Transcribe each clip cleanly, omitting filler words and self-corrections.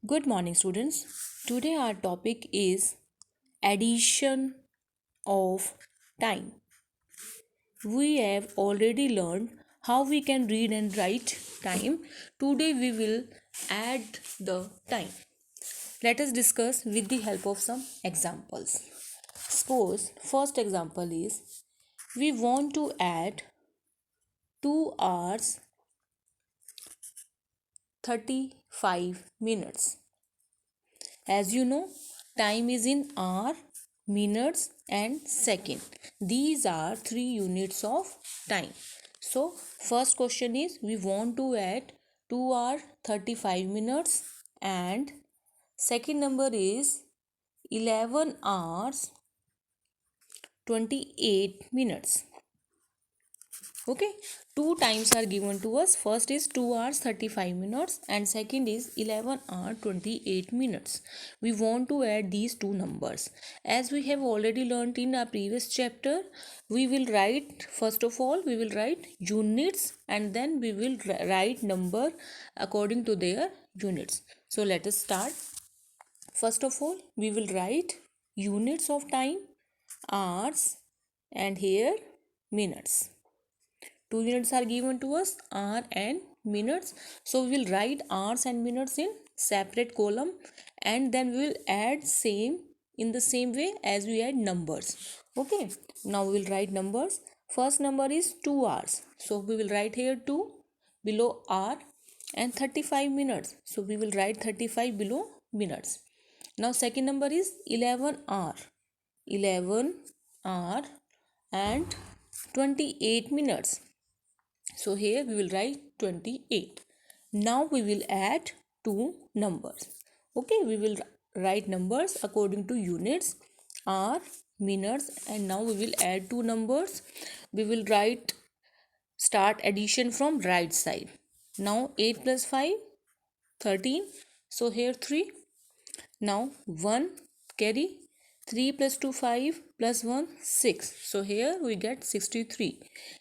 Good morning, students. Today, our topic is addition of time. We have already learned how we can read and write time. Today, we will add the time. Let us discuss with the help of some examples. Suppose, first example is we want to add 2 hours 35 minutes. As you know, time is in hour, minutes and second. These are 3 units of time. So, first question is we want to add 2 hour 35 minutes and second number is 11 hours 28 minutes. Okay, two times are given to us. First is 2 hours 35 minutes and second is 11 hour 28 minutes. We want to add these two numbers. As we have already learned in our previous chapter, we will write, first of all we will write units and then we will write number according to their units. So let us start. First of all we will write units of time, hours, and here minutes. 2 units are given to us, hour and minutes. So we will write hours and minutes in separate column and then we will add same in the same way as we add numbers. Okay, now we will write numbers. First number is 2 hours. So we will write here 2 below hour and 35 minutes. So we will write 35 below minutes. Now second number is 11 hour. 11 hour and 28 minutes. So here we will write 28. Now we will add two numbers. Okay, we will write numbers according to units, hour, minutes, and now we will add two numbers. We will write start addition from right side. Now 8 plus 5, 13. So here 3. Now 1 carry 3 plus 2 5 plus 1 6. So here we get 63.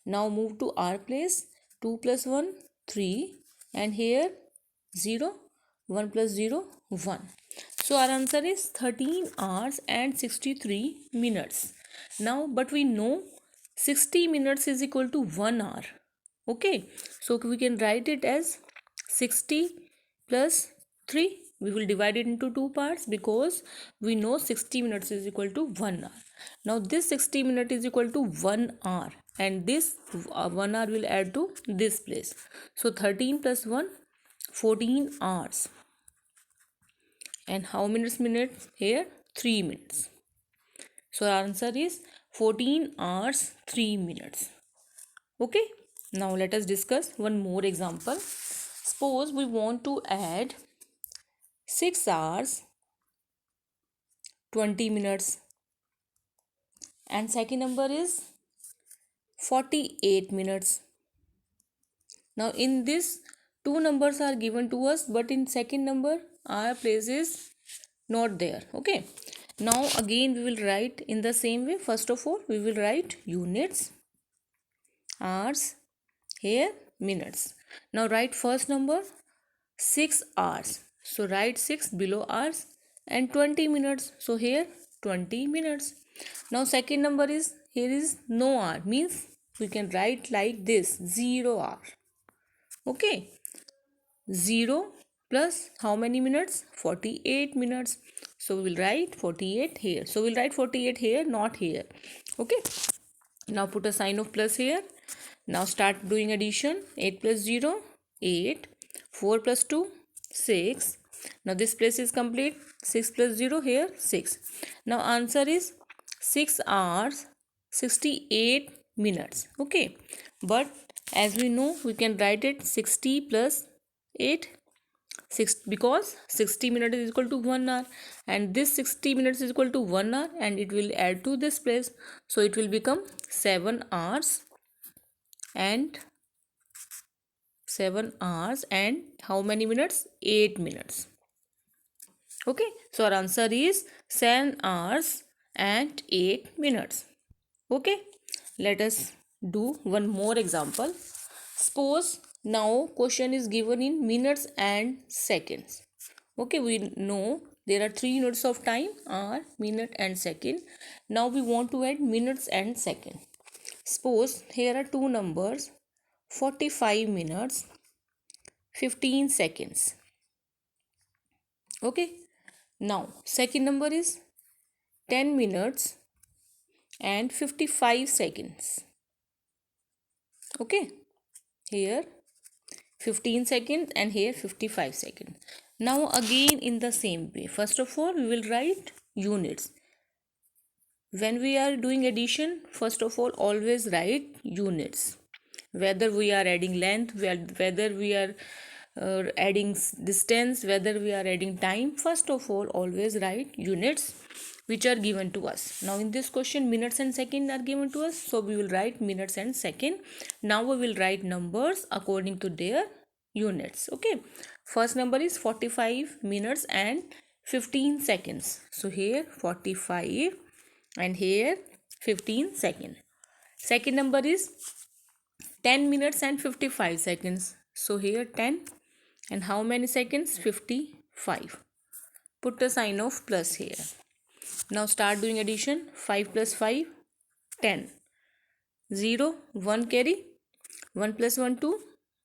Now move to our place. 2 plus 1 3 and here 0. 1 plus 0 1. So our answer is 13 hours and 63 minutes. Now but we know 60 minutes is equal to 1 hour. Okay, so we can write it as 60 plus 3. We will divide it into two parts because we know 60 minutes is equal to 1 hour. Now this 60 minutes is equal to 1 hour and this 1 hour will add to this place. So 13 plus 1, 14 hours. And how minutes here? 3 minutes. So our answer is 14 hours 3 minutes. Okay, now let us discuss one more example. Suppose we want to add 6 hours 20 minutes and second number is 48 minutes. Now in this two numbers are given to us but in second number our place is not there. Okay, now again we will write in the same way. First of all we will write units, hours, here minutes. Now write first number 6 hours. So write 6 below hours and 20 minutes. So here 20 minutes. Now second number is here is no hour means we can write like this 0 hour. Okay, 0 plus how many minutes? 48 minutes. So we will write 48 here. So we'll write 48 here, not here. Okay, now put a sign of plus here. Now start doing addition. 8 plus 0 8, 4 plus 2 6. Now this place is complete. 6 plus 0 here 6. Now answer is 6 hours 68 minutes. Okay, but as we know we can write it 60 plus 8 6 because 60 minutes is equal to 1 hour and this 60 minutes is equal to 1 hour and it will add to this place. So it will become 7 hours and 7 hours and how many minutes? 8 minutes. Okay, so our answer is 7 hours and 8 minutes. Okay, let us do one more example. Suppose now question is given in minutes and seconds. Okay, we know there are 3 units of time, hour, minute and second. Now we want to add minutes and second. Suppose here are two numbers, 45 minutes 15 seconds. Okay, now second number is 10 minutes and 55 seconds. Okay, here 15 seconds and here 55 seconds. Now again in the same way, first of all we will write units. When we are doing addition, first of all always write units. Whether we are adding length, whether we are adding distance, whether we are adding time, first of all always write units which are given to us. Now in this question minutes and second are given to us, so we will write minutes and second. Now we will write numbers according to their units. Okay, first number is 45 minutes and 15 seconds. So here 45 and here 15 seconds. Second number is 10 minutes and 55 seconds. So here 10 and how many seconds? 55. Put a sign of plus here. Now start doing addition. 5 plus 5, 10. 0, 1 carry. 1 plus 1, 2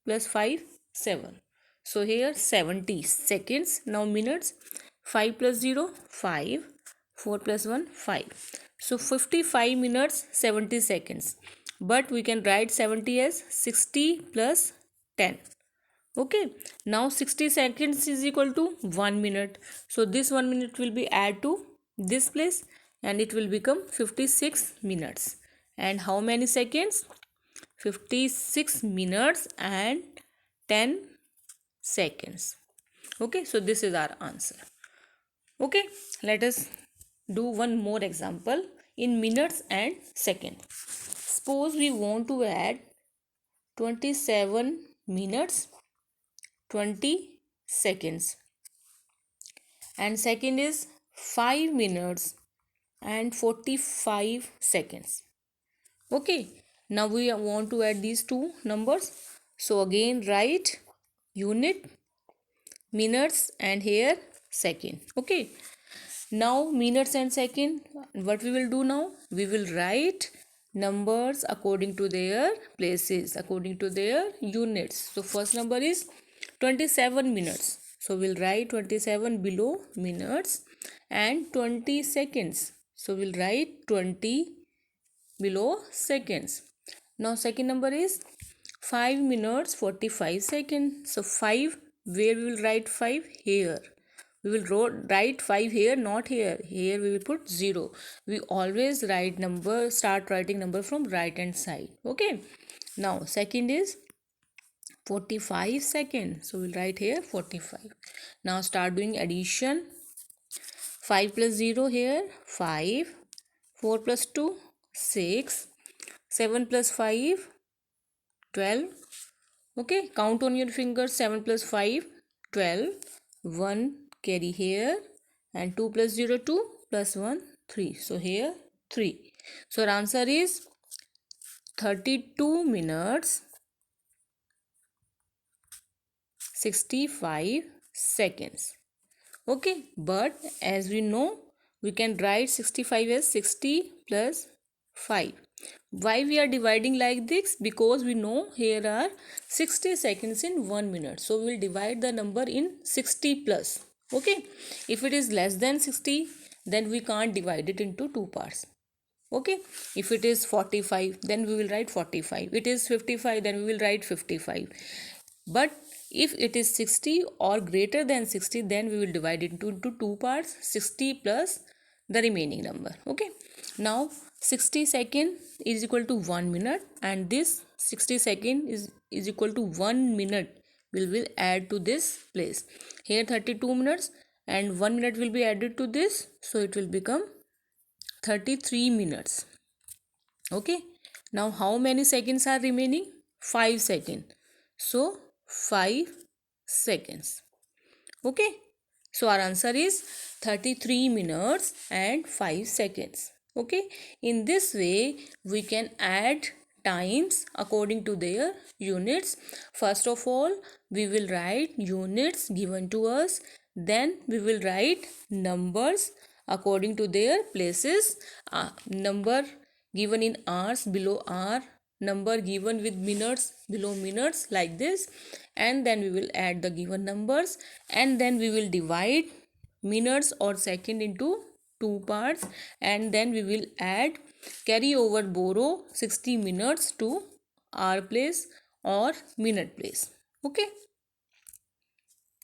plus 5, 7. So here 70 seconds. Now minutes. 5 plus 0, 5. 4 plus 1, 5. So 55 minutes 70 seconds. But we can write 70 as 60 plus 10. Okay, now 60 seconds is equal to 1 minute. So this 1 minute will be add to this place and it will become 56 minutes. And how many seconds? 56 minutes and 10 seconds. Okay, so this is our answer. Okay, let us do one more example in minutes and seconds. Suppose we want to add 27 minutes 20 seconds and second is 5 minutes and 45 seconds. Okay, now we want to add these two numbers. So again write unit, minutes and here second. Okay, now minutes and second, what we will do now? We will write numbers according to their places, according to their units. So first number is 27 minutes. So we'll write 27 below minutes and 20 seconds. So we'll write 20 below seconds. Now second number is 5 minutes 45 seconds. So 5, where we will write 5? Here. We will write 5 here, not here. Here we will put 0. We always write number, start writing number from right hand side. Okay. Now second is 45 seconds. So we'll write here 45. Now start doing addition. 5 plus 0 here 5. 4 plus 2 6. 7 plus 5 12. Okay, count on your fingers. 7 plus 5 12. 1 carry here and 2 plus 0 2 plus 1 3. So here 3. So our answer is 32 minutes 65 seconds. Okay, but as we know we can write 65 as 60 plus 5. Why we are dividing like this? Because we know here are 60 seconds in 1 minute. So we will divide the number in 60 plus. Okay, if it is less than 60 then we can't divide it into two parts. Okay, if it is 45 then we will write 45. It is 55 then we will write 55. But if it is 60 or greater than 60 then we will divide it into two parts, 60 plus the remaining number. Okay, now 60 second is equal to 1 minute and this 60 second is equal to 1 minute. We will add to this place. Here 32 minutes and 1 minute will be added to this, so it will become 33 minutes. Okay, now how many seconds are remaining? 5 seconds. So 5 seconds. Okay, so our answer is 33 minutes and 5 seconds. Okay, in this way we can add times according to their units. First of all we will write units given to us, then we will write numbers according to their places. Number given in hours below hour, number given with minutes below minutes, like this. And then we will add the given numbers, and then we will divide minutes or second into two parts, and then we will add, carry over, borrow 60 minutes to hour place or minute place. Okay.